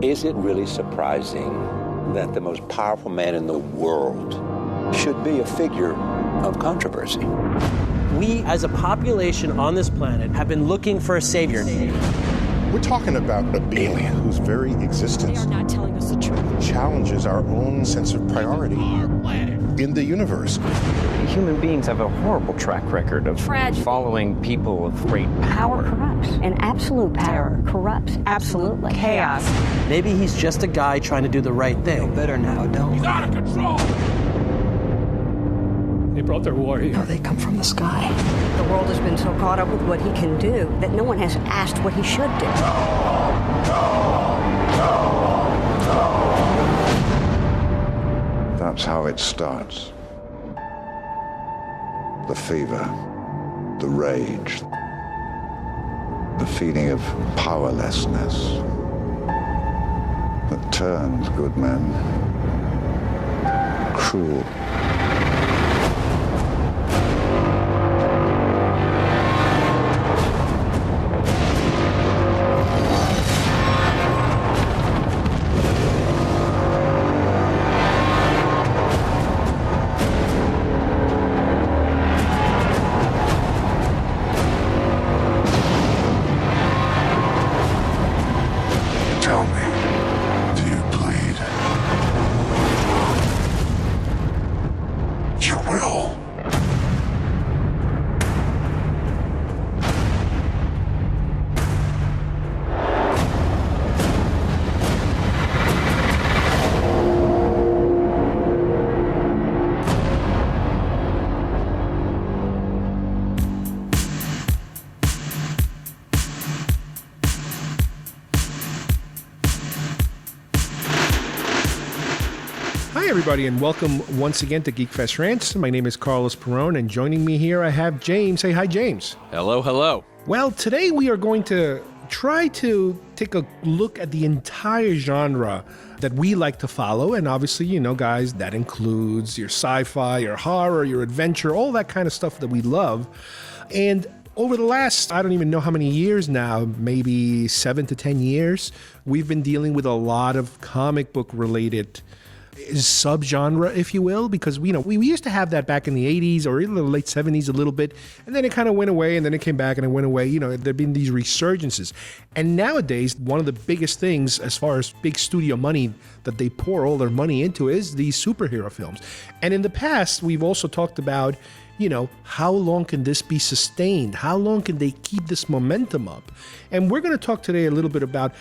Is it really surprising that the most powerful man in the world should be a figure of controversy? We, as a population on this planet, have been looking for a savior. We're talking about a being whose very existence They are not telling us the truth. challenges our own sense of priority in the universe. Human beings have a horrible track record of Tragedy. following people of great Power power. corrupts, and absolute power corrupts absolutely. Chaos. Maybe he's just a guy trying to do the right thing. Better now, don't. He's out of control! They brought their warrior. No, they come from the sky. The world has been so caught up with what he can do that no one has asked what he should do. That's how it starts. The fever, the rage, the feeling of powerlessness that turns good men cruel. Tell me, do you bleed? You will. Hi, everybody, and welcome once again to GeekFest Rants. My name is Carlos Perone, and joining me here I have James. Say hi, James. Hello, hello. Well, today we are going to try to take a look at the entire genre that we like to follow. And obviously, you know, guys, that includes your sci-fi, your horror, your adventure, all that kind of stuff that we love. And over the last, I don't even know how many years now, maybe 7 to 10 years, we've been dealing with a lot of comic book related subgenre, if you will, because we used to have that back in the 80s or in the late 70s a little bit, and then it kind of went away, and then it came back and it went away. You know, there've been these resurgences. And nowadays, one of the biggest things as far as big studio money that they pour all their money into is these superhero films. And in the past, we've also talked about, you know, how long can this be sustained? How long can they keep this momentum up? And we're going to talk today a little bit about,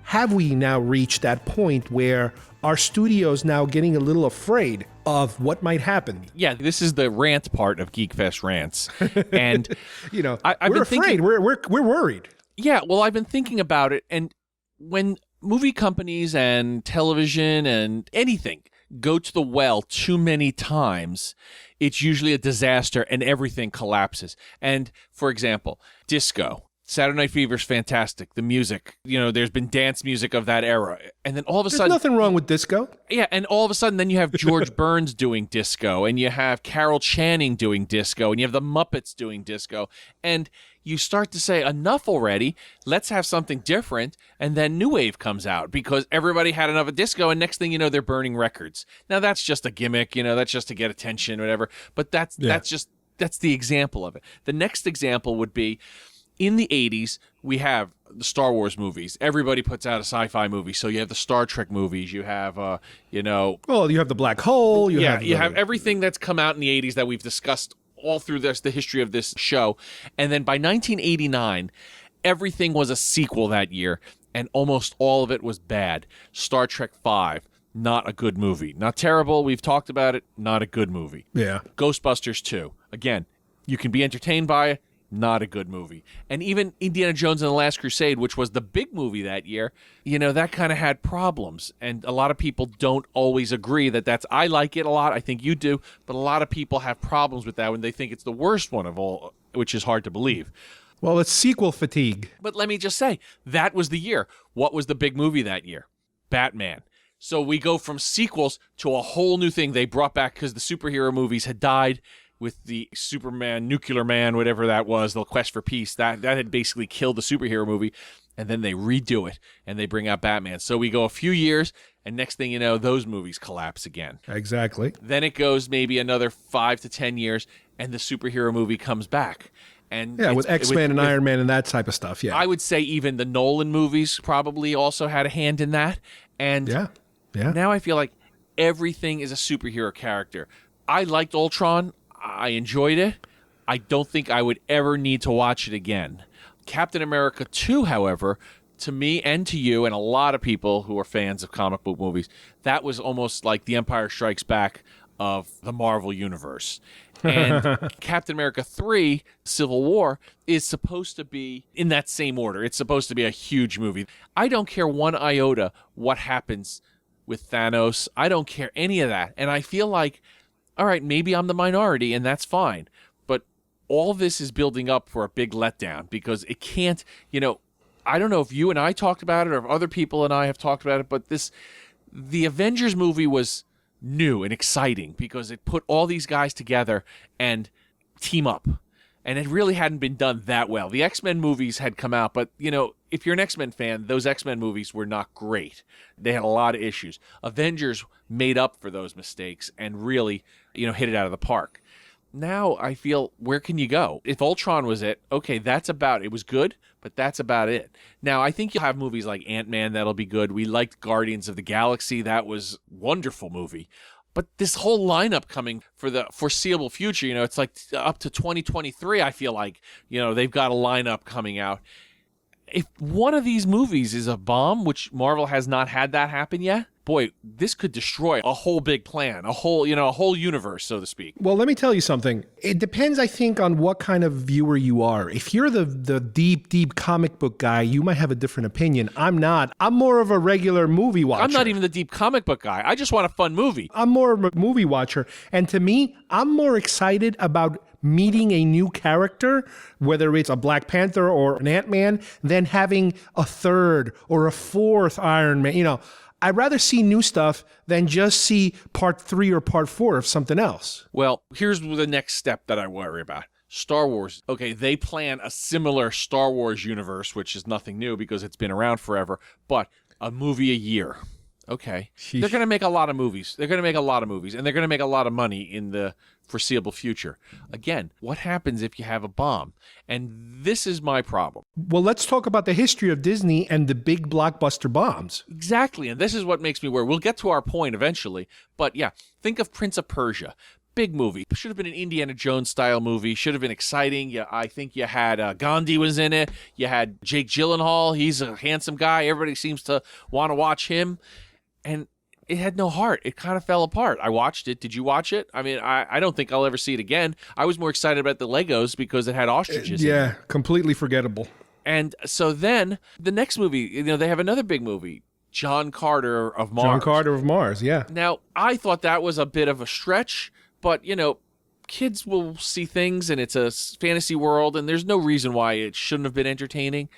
have we now reached that point where our studio's now getting a little afraid of what might happen? Yeah, this is the rant part of GeekFest Rants. And, you know, we're afraid. We're worried. Yeah, well, I've been thinking about it. And when movie companies and television and anything go to the well too many times, it's usually a disaster and everything collapses. And, for example, disco. Saturday Night Fever's fantastic. The music, you know, there's been dance music of that era. And then all of a sudden... There's nothing wrong with disco. Yeah, and all of a sudden then you have George Burns doing disco, and you have Carol Channing doing disco, and you have the Muppets doing disco. And you start to say, enough already, let's have something different. And then New Wave comes out because everybody had enough of disco, and next thing you know, they're burning records. Now, that's just a gimmick, you know, that's just to get attention, whatever. But that's the example of it. The next example would be, in the 80s, we have the Star Wars movies. Everybody puts out a sci-fi movie. So you have the Star Trek movies. You have, Well, you have the Black Hole. You have everything that's come out in the 80s that we've discussed all through the history of this show. And then by 1989, everything was a sequel that year. And almost all of it was bad. Star Trek V, not a good movie. Not terrible. We've talked about it. Not a good movie. Yeah. Ghostbusters 2. Again, you can be entertained by it. Not a good movie. And even Indiana Jones and the Last Crusade, which was the big movie that year, you know, that kind of had problems. And a lot of people don't always agree that's... I like it a lot. I think you do. But a lot of people have problems with that when they think it's the worst one of all, which is hard to believe. Well, it's sequel fatigue. But let me just say, that was the year. What was the big movie that year? Batman. So we go from sequels to a whole new thing they brought back because the superhero movies had died. with the Superman, Nuclear Man, whatever that was, the Quest for Peace. That had basically killed the superhero movie. And then they redo it, and they bring out Batman. So we go a few years, and next thing you know, those movies collapse again. Exactly. Then it goes maybe another 5 to 10 years, and the superhero movie comes back. And with X-Men and Iron Man and that type of stuff, yeah. I would say even the Nolan movies probably also had a hand in that. And now I feel like everything is a superhero character. I liked Ultron. I enjoyed it. I don't think I would ever need to watch it again. Captain America 2, however, to me and to you and a lot of people who are fans of comic book movies, that was almost like The Empire Strikes Back of the Marvel Universe. And Captain America 3, Civil War, is supposed to be in that same order. It's supposed to be a huge movie. I don't care one iota what happens with Thanos. I don't care any of that. And I feel like, all right, maybe I'm the minority, and that's fine. All this is building up for a big letdown because it can't, I don't know if you and I talked about it or if other people and I have talked about it, but the Avengers movie was new and exciting because it put all these guys together and team up. And it really hadn't been done that well. The X-Men movies had come out, but, if you're an X-Men fan, those X-Men movies were not great. They had a lot of issues. Avengers made up for those mistakes and really, hit it out of the park. Now I feel, where can you go? If Ultron was it, okay, it was good, but that's about it. Now I think you'll have movies like Ant-Man that'll be good. We liked Guardians of the Galaxy. That was a wonderful movie. But this whole lineup coming for the foreseeable future, it's like up to 2023, I feel like, they've got a lineup coming out. If one of these movies is a bomb, which Marvel has not had that happen yet, boy, this could destroy a whole big plan, a whole universe, so to speak. Well, let me tell you something. It depends, I think, on what kind of viewer you are. If you're the deep comic book guy, you might have a different opinion. I'm not. I'm more of a regular movie watcher. I'm not even the deep comic book guy. I just want a fun movie. I'm more of a movie watcher. And to me, I'm more excited about meeting a new character, whether it's a Black Panther or an Ant-Man, than having a third or a fourth Iron Man. I'd rather see new stuff than just see part 3 or part 4 of something else. Well, here's the next step that I worry about. Star Wars. Okay, they plan a similar Star Wars universe, which is nothing new because it's been around forever, but a movie a year. Okay. Sheesh. They're going to make a lot of movies. And they're going to make a lot of money in the foreseeable future. Again, what happens if you have a bomb? And this is my problem. Well, let's talk about the history of Disney and the big blockbuster bombs. Exactly, and this is what makes me worry. We'll get to our point eventually, but yeah, think of Prince of Persia. Big movie. Should have been an Indiana Jones style movie. Should have been exciting. Yeah, I think you had Gandhi was in it. You had Jake Gyllenhaal. He's a handsome guy. Everybody seems to want to watch him. And it had no heart. It kind of fell apart. I watched it. Did you watch it? I mean, I don't think I'll ever see it again. I was more excited about the Legos because it had ostriches in it. Completely forgettable. And so then the next movie, they have another big movie, John Carter of Mars. John Carter of Mars, yeah. Now, I thought that was a bit of a stretch, but, kids will see things and it's a fantasy world and there's no reason why it shouldn't have been entertaining.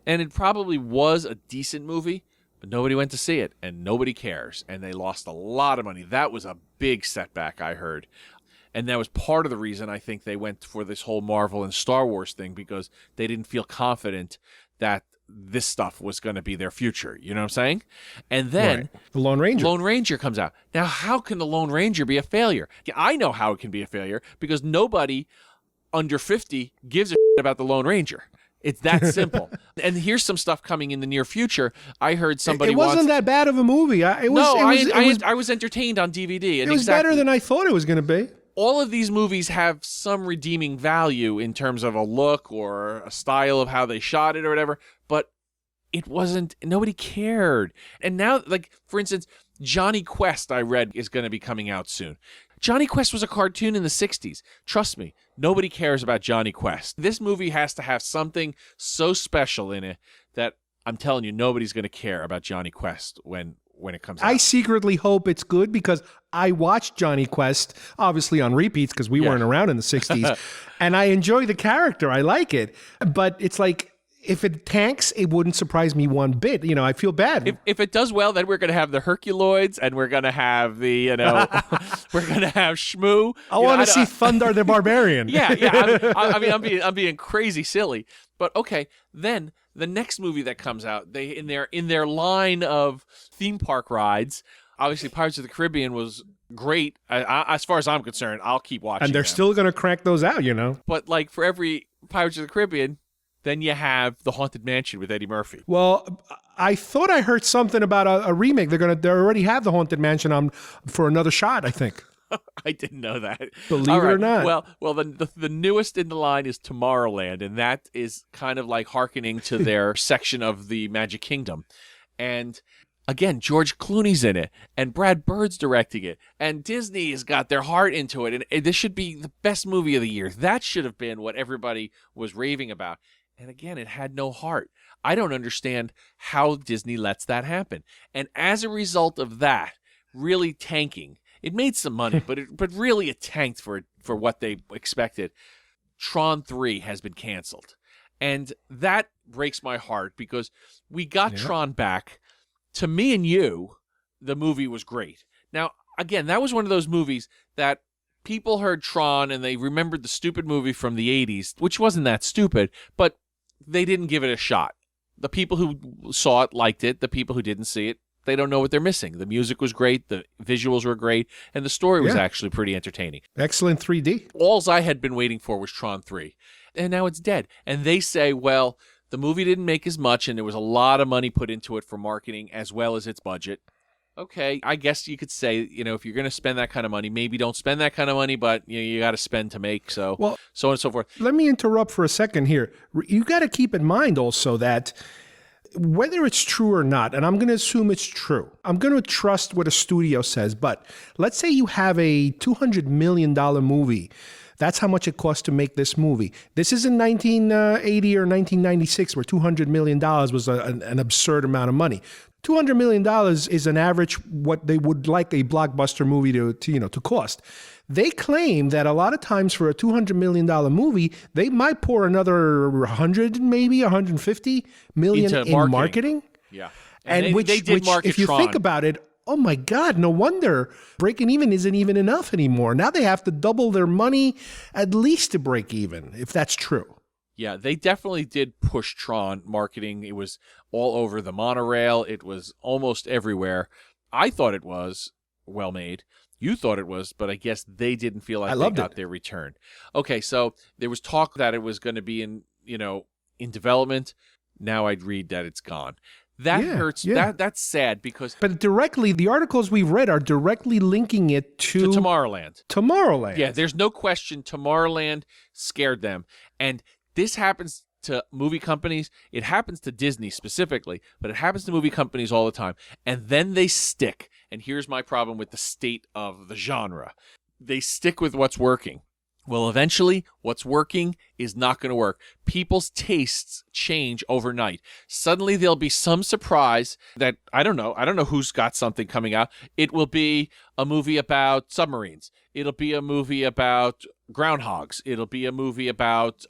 And it probably was a decent movie. But nobody went to see it, and nobody cares, and they lost a lot of money. That was a big setback, I heard. And that was part of the reason I think they went for this whole Marvel and Star Wars thing, because they didn't feel confident that this stuff was going to be their future. You know what I'm saying? And then The Lone Ranger. Lone Ranger comes out. Now, how can the Lone Ranger be a failure? I know how it can be a failure, because nobody under 50 gives a shit about the Lone Ranger. It's that simple. And here's some stuff coming in the near future. I heard somebody It wasn't that bad of a movie. I was entertained on DVD. And it was better than I thought it was going to be. All of these movies have some redeeming value in terms of a look or a style of how they shot it or whatever, but it wasn't, nobody cared. And now, like, for instance, Johnny Quest, I read, is going to be coming out soon. Johnny Quest was a cartoon in the 60s. Trust me, nobody cares about Johnny Quest. This movie has to have something so special in it that I'm telling you, nobody's going to care about Johnny Quest when it comes out. I secretly hope it's good because I watched Johnny Quest, obviously on repeats because we weren't around in the 60s, and I enjoy the character. I like it. But it's like, if it tanks, it wouldn't surprise me one bit. I feel bad. If it does well, then we're going to have the Herculoids, and we're going to have the, we're going to have Shmoo. I want to see Thundar the Barbarian. Yeah. I'm being crazy silly, but okay. Then the next movie that comes out, they in their line of theme park rides. Obviously, Pirates of the Caribbean was great. As far as I'm concerned, I'll keep watching. And they're still going to crank those out, But like for every Pirates of the Caribbean, then you have the Haunted Mansion with Eddie Murphy. Well, I thought I heard something about a remake. They already have the Haunted Mansion on for another shot, I think. I didn't know that. Believe it or not. Well, the newest in the line is Tomorrowland, and that is kind of like hearkening to their section of the Magic Kingdom. And again, George Clooney's in it, and Brad Bird's directing it, and Disney has got their heart into it, and this should be the best movie of the year. That should have been what everybody was raving about. And again, it had no heart. I don't understand how Disney lets that happen. And as a result of that, really tanking, it made some money, but really it tanked for what they expected. Tron 3 has been canceled. And that breaks my heart because we got Tron back. To me and you, the movie was great. Now, again, that was one of those movies that people heard Tron and they remembered the stupid movie from the 80s, which wasn't that stupid, but they didn't give it a shot. The people who saw it liked it. The people who didn't see it, they don't know what they're missing. The music was great. The visuals were great. And the story was actually pretty entertaining. Excellent 3D. All I had been waiting for was Tron 3. And now it's dead. And they say, well, the movie didn't make as much and there was a lot of money put into it for marketing as well as its budget. Okay, I guess you could say, if you're going to spend that kind of money, maybe don't spend that kind of money, but you got to spend to make, so on and so forth. Let me interrupt for a second here. You got to keep in mind also that whether it's true or not, and I'm going to assume it's true, I'm going to trust what a studio says, but let's say you have a $200 million movie. That's how much it cost to make this movie. This is in 1980 or 1996 where $200 million was an absurd amount of money. $200 million is an average what they would like a blockbuster movie to cost. They claim that a lot of times for a $200 million movie, they might pour another 100, maybe 150 million in marketing. Yeah. And they did market if you Tron. think about it, oh my God, no wonder breaking even isn't even enough anymore. Now they have to double their money at least to break even, if that's true. Yeah, they definitely did push Tron marketing. It was all over the monorail. It was almost everywhere. I thought it was well made. You thought it was, but I guess they didn't feel like they got their return. Okay, so there was talk that it was going to be in development. Now I'd read that it's gone. That hurts. Yeah. That's sad because... But directly, the articles we've read are directly linking it to Tomorrowland. Tomorrowland. Yeah, there's no question Tomorrowland scared them. And this happens to movie companies. It happens to Disney specifically, but it happens to movie companies all the time. And then they stick. And here's my problem with the state of the genre. They stick with what's working. Well, eventually, what's working is not going to work. People's tastes change overnight. Suddenly, there'll be some surprise that, I don't know who's got something coming out. It will be a movie about submarines. It'll be a movie about groundhogs. It'll be a movie about,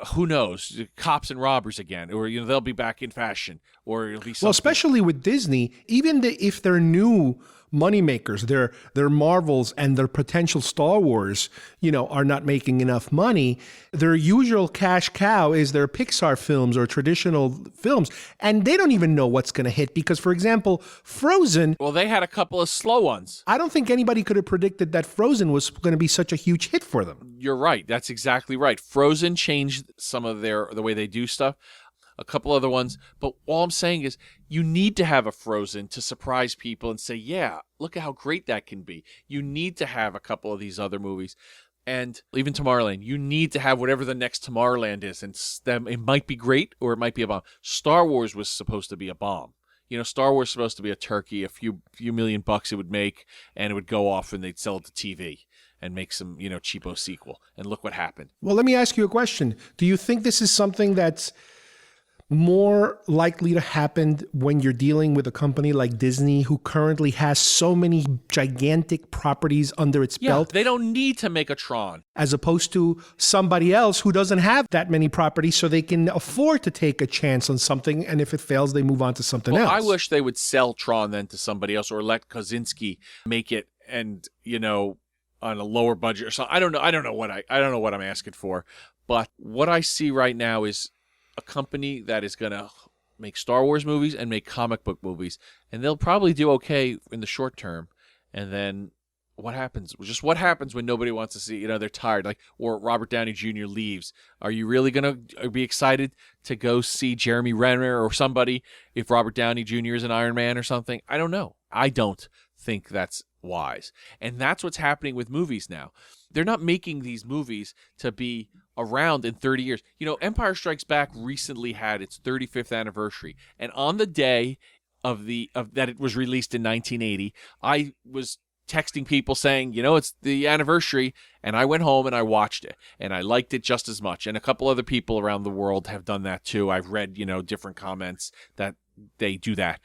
who knows, cops and robbers again. Or, they'll be back in fashion. Or it'll be something. Well, especially with Disney, even if they're new moneymakers, their Marvels and their potential Star Wars, are not making enough money. Their usual cash cow is their Pixar films or traditional films, and they don't even know what's going to hit because, for example, Frozen. Well, they had a couple of slow ones. I don't think anybody could have predicted that Frozen was going to be such a huge hit for them. You're right. That's exactly right. Frozen changed some of the way they do stuff. A couple other ones, but all I'm saying is you need to have a Frozen to surprise people and say, yeah, look at how great that can be. You need to have a couple of these other movies. And even Tomorrowland, you need to have whatever the next Tomorrowland is. And it might be great or it might be a bomb. Star Wars was supposed to be a bomb. Star Wars was supposed to be a turkey, a few million bucks it would make, and it would go off and they'd sell it to TV and make some, cheapo sequel. And look what happened. Well, let me ask you a question. Do you think this is something that's more likely to happen when you're dealing with a company like Disney, who currently has so many gigantic properties under its belt, they don't need to make a Tron. as opposed to somebody else who doesn't have that many properties, so they can afford to take a chance on something, and if it fails, they move on to something else. I wish they would sell Tron then to somebody else, or let Kosinski make it, and on a lower budget or something. I don't know what I'm asking for, but what I see right now is a company that is going to make Star Wars movies and make comic book movies, and they'll probably do okay in the short term. And then what happens? Just what happens when nobody wants to see, they're tired, or Robert Downey Jr. leaves. Are you really going to be excited to go see Jeremy Renner or somebody if Robert Downey Jr. is an Iron Man or something? I don't know. I don't think that's wise. And that's what's happening with movies now. They're not making these movies to be around in 30 years. Empire Strikes Back recently had its 35th anniversary, and on the day of that it was released in 1980, I was texting people saying, it's the anniversary, and I went home and I watched it, and I liked it just as much. And a couple other people around the world have done that too. I've read, different comments that they do that.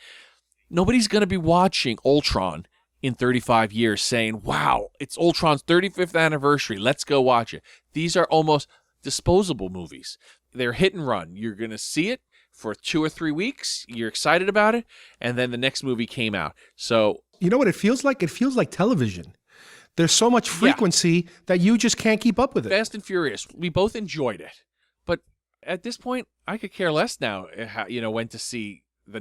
Nobody's going to be watching Ultron in 35 years saying, wow, it's Ultron's 35th anniversary, let's go watch it. These are almost disposable movies. They're hit and run. You're going to see it for 2 or 3 weeks, you're excited about it, and then the next movie came out. So you know what it feels like? It feels like television. There's so much frequency that you just can't keep up with it. Fast and Furious, we both enjoyed it, but at this point, I could care less now, when to see the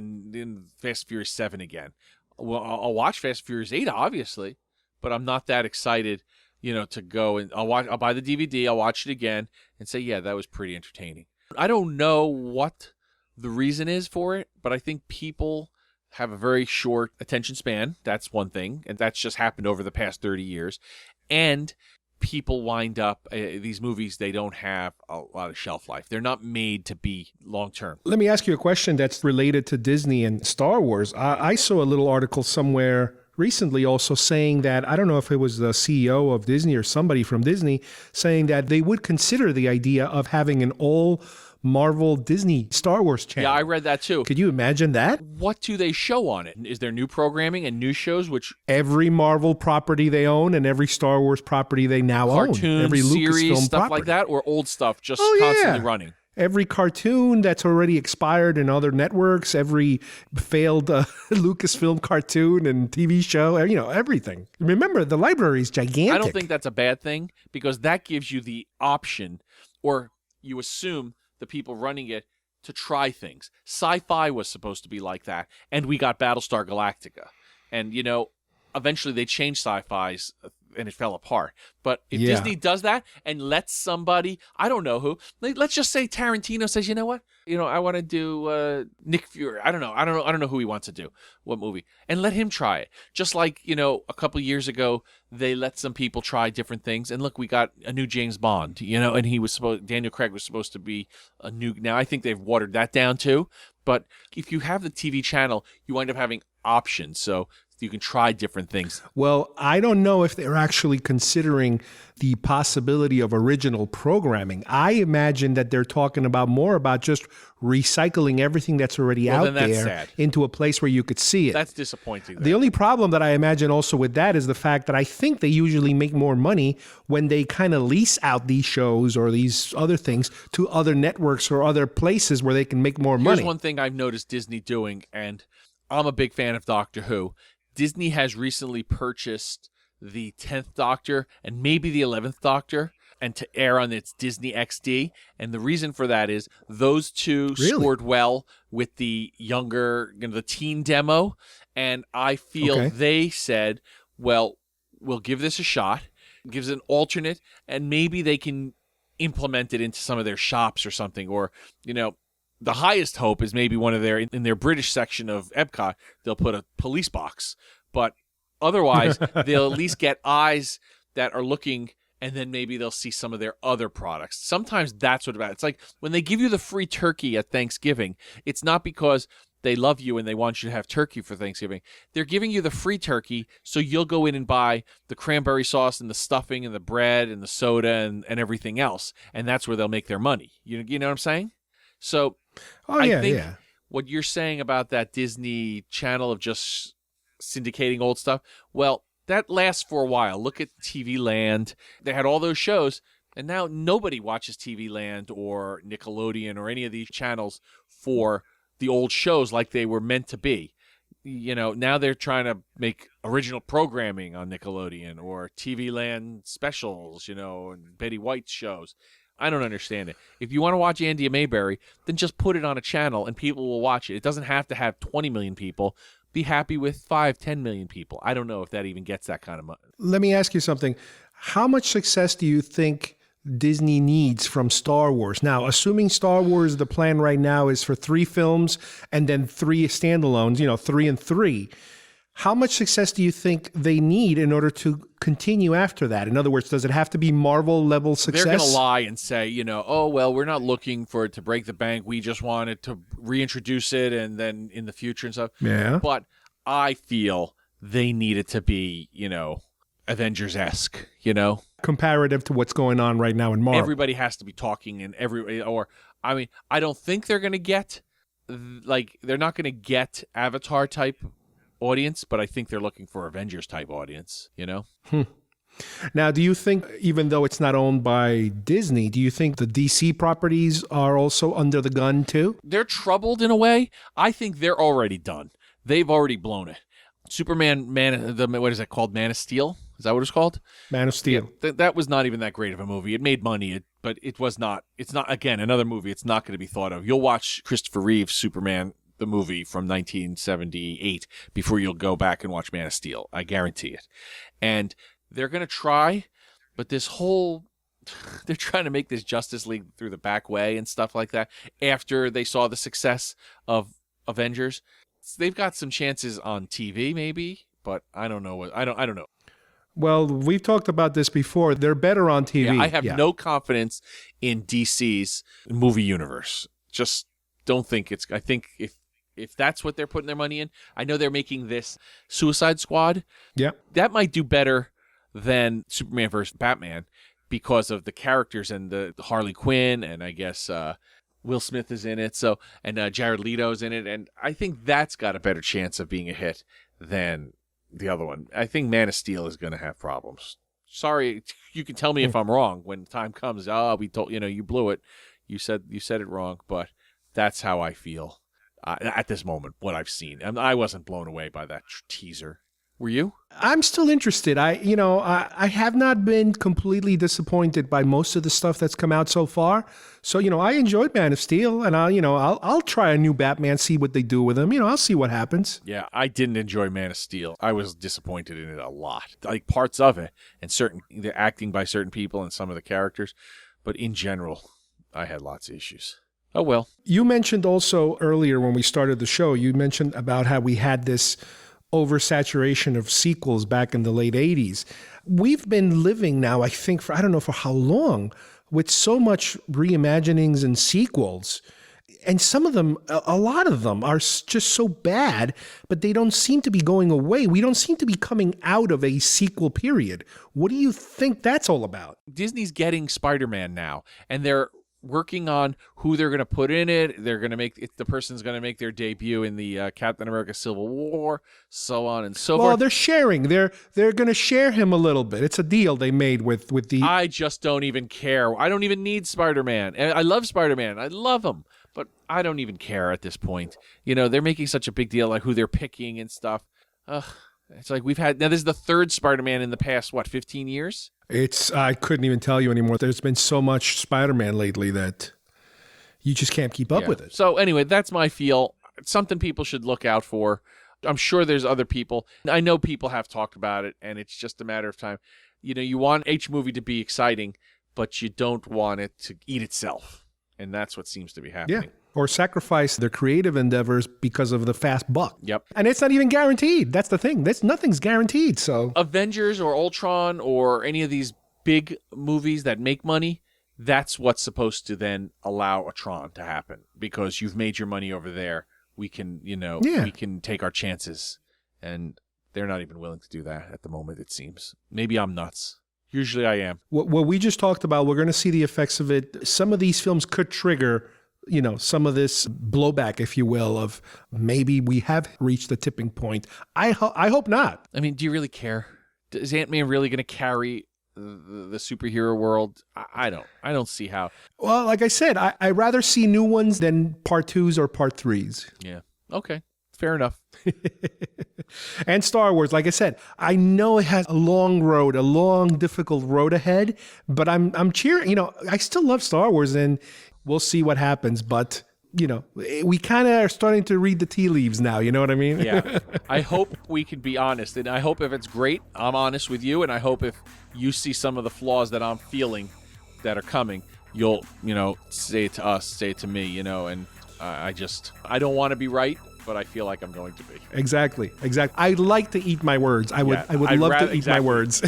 Fast and Furious 7 again. Well, I'll watch Fast and Furious 8, obviously, but I'm not that excited, to go, and I'll buy the DVD, I'll watch it again, and say, yeah, that was pretty entertaining. I don't know what the reason is for it, but I think people have a very short attention span. That's one thing, and that's just happened over the past 30 years. And people wind up, these movies, they don't have a lot of shelf life. They're not made to be long-term. Let me ask you a question that's related to Disney and Star Wars. I saw a little article somewhere recently also saying that, I don't know if it was the CEO of Disney or somebody from Disney, saying that they would consider the idea of having an all Marvel Disney Star Wars channel. Yeah, I read that too. Could you imagine that? What do they show on it? Is there new programming and new shows? Which every Marvel property they own and every Star Wars property they now own. Every series, Lucasfilm stuff property. like that, or old stuff just constantly running? Every cartoon that's already expired in other networks, every failed Lucasfilm cartoon and TV show, everything. Remember, the library is gigantic. I don't think that's a bad thing, because that gives you the option, or you assume the people running it, to try things. Sci-fi was supposed to be like that, and we got Battlestar Galactica. And, eventually they changed sci-fis, and it fell apart. But if Disney does that and lets somebody, I don't know who, let's just say Tarantino says, you know what, I want to do Nick Fury. I don't know who he wants to do, what movie, and let him try it. Just like a couple years ago, they let some people try different things, and look, we got a new James Bond, and Daniel Craig was supposed to be a new. Now I think they've watered that down too. But if you have the TV channel, you wind up having options. So you can try different things. Well, I don't know if they're actually considering the possibility of original programming. I imagine that they're talking more about just recycling everything that's already out there into a place where you could see it. That's disappointing. The only problem that I imagine also with that is the fact that I think they usually make more money when they kind of lease out these shows or these other things to other networks or other places where they can make more money. Here's one thing I've noticed Disney doing, and I'm a big fan of Doctor Who. Disney has recently purchased the 10th Doctor and maybe the 11th Doctor, and to air on its Disney XD. And the reason for that is those two scored well with the younger, the teen demo. And I feel they said, well, we'll give this a shot, gives an alternate, and maybe they can implement it into some of their shops or something. Or, the highest hope is maybe in their British section of Epcot, they'll put a police box. But otherwise, they'll at least get eyes that are looking, and then maybe they'll see some of their other products. Sometimes that's what about it. It's like when they give you the free turkey at Thanksgiving, it's not because they love you and they want you to have turkey for Thanksgiving. They're giving you the free turkey so you'll go in and buy the cranberry sauce and the stuffing and the bread and the soda and everything else. And that's where they'll make their money. You know what I'm saying? So Oh, I yeah, think yeah. what you're saying about that Disney Channel of just syndicating old stuff, well, that lasts for a while. Look at TV Land. They had all those shows, and now nobody watches TV Land or Nickelodeon or any of these channels for the old shows like they were meant to be. Now they're trying to make original programming on Nickelodeon or TV Land specials, and Betty White's shows. I don't understand it. If you want to watch Andy Mayberry, then just put it on a channel and people will watch it. It doesn't have to have 20 million people. Be happy with 5, 10 million people. I don't know if that even gets that kind of money. Let me ask you something. How much success do you think Disney needs from Star Wars? Now, assuming Star Wars, the plan right now is for 3 films and then 3 standalones, 3 and 3. How much success do you think they need in order to continue after that? In other words, does it have to be Marvel level success? They're going to lie and say, oh, well, we're not looking for it to break the bank. We just wanted to reintroduce it and then in the future and stuff. Yeah. But I feel they need it to be, Avengers-esque, Comparative to what's going on right now in Marvel. Everybody has to be talking I don't think they're going to get, they're not going to get Avatar type audience, but I think they're looking for Avengers type audience, Now, do you think, even though it's not owned by Disney, do you think the DC properties are also under the gun too? They're troubled in a way. I think they're already done. They've already blown it. Superman, what is it called? Man of Steel? Is that what it's called? Man of Steel. Yeah, that was not even that great of a movie. It made money, but it was not. It's not, again, another movie. It's not going to be thought of. You'll watch Christopher Reeve's Superman, the movie from 1978, before you'll go back and watch Man of Steel. I guarantee it. And they're going to try, but they're trying to make this Justice League through the back way and stuff like that after they saw the success of Avengers. So they've got some chances on TV maybe, but I don't know. I don't know. Well, we've talked about this before. They're better on TV. Yeah, I have no confidence in DC's movie universe. Just don't think it's. I think if that's what they're putting their money in, I know they're making this Suicide Squad. Yeah, that might do better than Superman vs. Batman because of the characters and the Harley Quinn, and I guess Will Smith is in it. So and Jared Leto's in it, and I think that's got a better chance of being a hit than the other one. I think Man of Steel is going to have problems. Sorry, you can tell me if I'm wrong when the time comes. We told you blew it. You said it wrong, but that's how I feel at this moment. What I've seen, I wasn't blown away by that teaser. Were you? I'm still interested. I have not been completely disappointed by most of the stuff that's come out so far. So, I enjoyed Man of Steel, and I'll try a new Batman, see what they do with him. I'll see what happens. Yeah, I didn't enjoy Man of Steel. I was disappointed in it a lot. Like parts of it and the acting by certain people and some of the characters, but in general, I had lots of issues. Oh, well. You mentioned also earlier when we started the show, you mentioned about how we had this oversaturation of sequels back in the late 80s. We've been living now, I think, for I don't know for how long, with so much reimaginings and sequels. And some of them, a lot of them are just so bad, but they don't seem to be going away. We don't seem to be coming out of a sequel period. What do you think that's all about? Disney's getting Spider-Man now, and they're working on who they're going to put in it. They're going to the person's going to make their debut in the Captain America Civil War, so on and so forth. Well, they're sharing. They're going to share him a little bit. It's a deal they made with the. I just don't even care. I don't even need Spider-Man. I love Spider-Man. I love him, but I don't even care at this point. They're making such a big deal like who they're picking and stuff. It's like this is the third Spider-Man in the past 15 years. I couldn't even tell you anymore. There's been so much Spider-Man lately that you just can't keep up with it. So anyway, that's my feel. It's something people should look out for. I'm sure there's other people. I know people have talked about it, and it's just a matter of time. You want each movie to be exciting, but you don't want it to eat itself. And that's what seems to be happening. Yeah. Or sacrifice their creative endeavors because of the fast buck. Yep. And it's not even guaranteed. That's the thing. Nothing's guaranteed. So Avengers or Ultron or any of these big movies that make money, that's what's supposed to then allow a Tron to happen because you've made your money over there. We can, we can take our chances. And they're not even willing to do that at the moment, it seems. Maybe I'm nuts. Usually I am. What we just talked about, we're going to see the effects of it. Some of these films could trigger some of this blowback, if you will, of maybe we have reached the tipping point. I hope not. I mean, do you really care? Is Ant-Man really going to carry the superhero world? I don't see how. Well, like I said, I rather see new ones than part 2s or part 3s. Yeah. Okay. Fair enough. And Star Wars, like I said, I know it has a long, difficult road ahead, but I'm cheering. I still love Star Wars, and we'll see what happens. But, we kind of are starting to read the tea leaves now. You know what I mean? Yeah. I hope we can be honest. And I hope if it's great, I'm honest with you. And I hope if you see some of the flaws that I'm feeling that are coming, you'll, say it to us, say it to me, and I don't want to be right, but I feel like I'm going to be. Exactly. I like to eat my words. I would love to eat my words.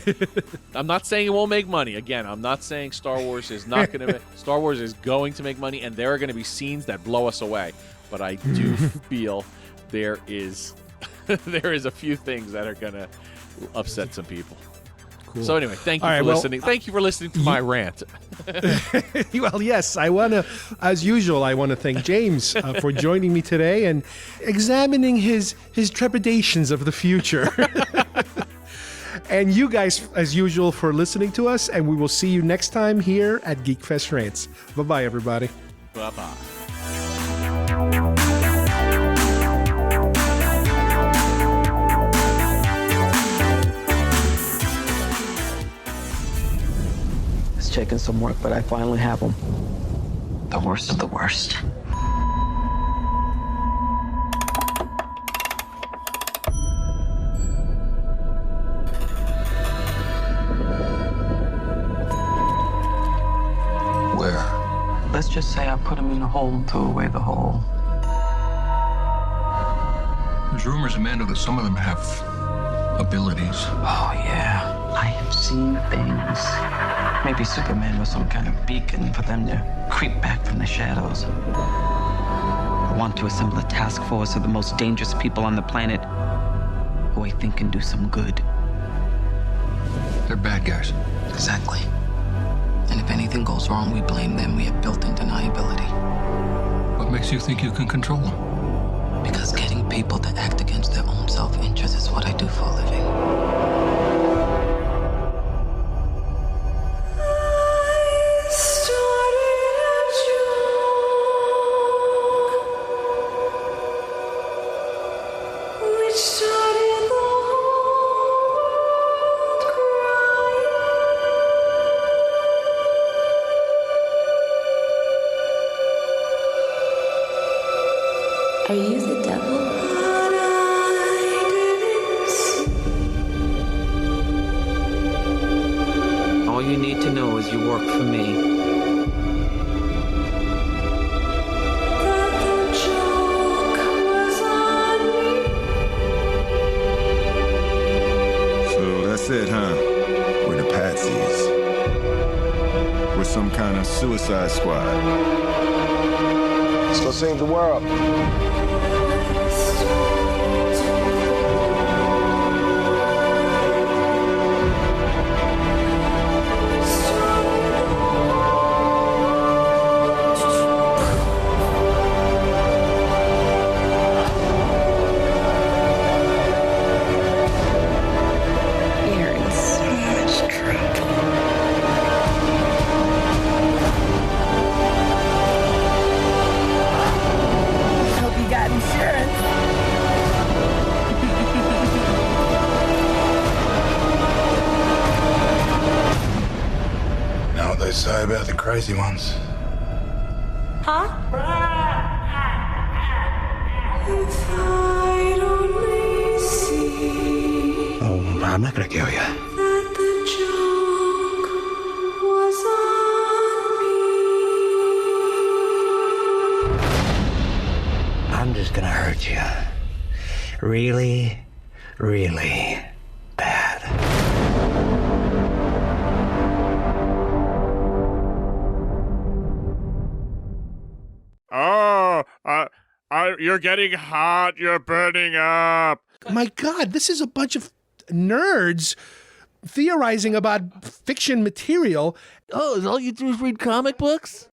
I'm not saying it won't make money. Again, I'm not saying Star Wars is not going to Star Wars is going to make money, and there are going to be scenes that blow us away. But I do feel there is a few things that are going to upset some people. Cool. So anyway, thank you for listening. Thank you for listening to my rant. Well, yes, as usual, I want to thank James for joining me today and examining his trepidations of the future. And you guys, as usual, for listening to us, and we will see you next time here at GeekFest Rants. Bye-bye, everybody. Bye-bye. Checking some work, but I finally have them. The worst of the worst. Where? Let's just say I put them in a hole, threw away the hole. There's rumors, Amanda, that some of them have abilities. Oh, yeah. I have seen things. Maybe Superman was some kind of beacon for them to creep back from the shadows. I want to assemble a task force of the most dangerous people on the planet who I think can do some good. They're bad guys. Exactly. And if anything goes wrong, we blame them. We have built-in deniability. What makes you think you can control them? Because getting people to act against their own self-interest is what I do for a living. Are you the devil? All you need to know is you work for me. So that's it, huh? We're the patsies. We're some kind of suicide squad. Let's go save the world. You're in so much trouble. Hope you got insurance. Now what they say about the crazy ones. Huh? If I'd only see Oh, I'm not gonna kill you. that the joke was on me. I'm just gonna hurt you. Really, really bad. Oh, you're getting hot. You're burning up. My God, this is a bunch of nerds theorizing about fiction material. Oh, all you do is read comic books?